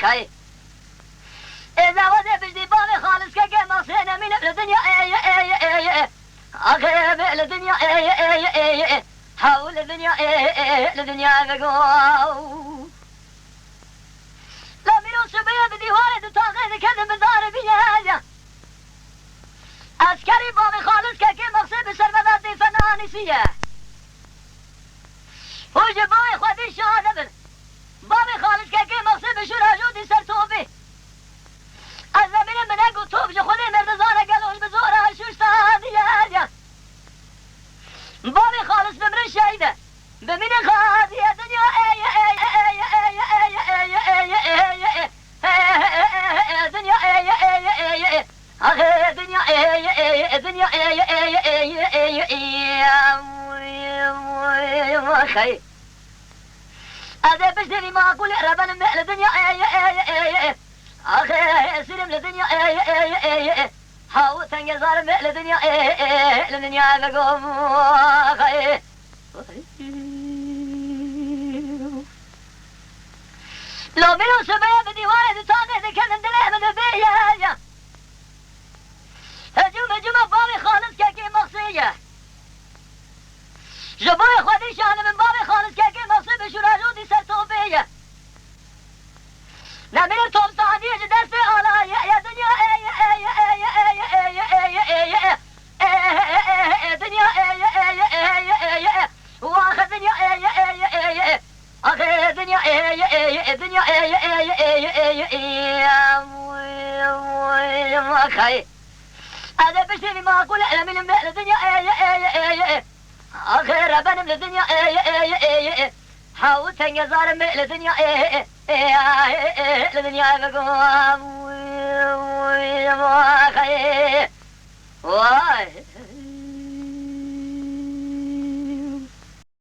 خي إذا وذا بجدي بالي خالص كجا مصينا من الدنيا أخي الدنيا حول الدنيا الدنيا بقوا لا من الشبيه بدي والد تاخذ كذا بدار بيها عسكري بالي خالص كجا مصيب سرمداتي فناني سيا وجباي خدي شهادة بالي خالص كجا مصيب شو راجودي سرتوبي الزمين من اقو توب جخوني مردزانة قالوا البزورة شوش تهاني يا بابي خالص بمرن شايدة بمين خاذي يا دنيا دنيا اخي دنيا دنيا اخي هذا بجدني ما اقول ربنا من الدنيا أخي سلم للدنيا حاول تنقزار من الدنيا الدنيا بقوم أخي لو منو سبب ديواني تاني كان دلع من البيئة هجوم بابي خالص كاكي مقصية جبوي خدي شان من بابي خالص كاكي مقصية شو راجودي سرطوبية نمير توم ثانية جدار في على يا دنيا دنيا واخذ دنيا اخذ دنيا دنيا اخي هذا بشري ما اقول انا من الدنيا اخي ربنا من الدنيا حاول تنقزار من الدنيا الدنيا بقوم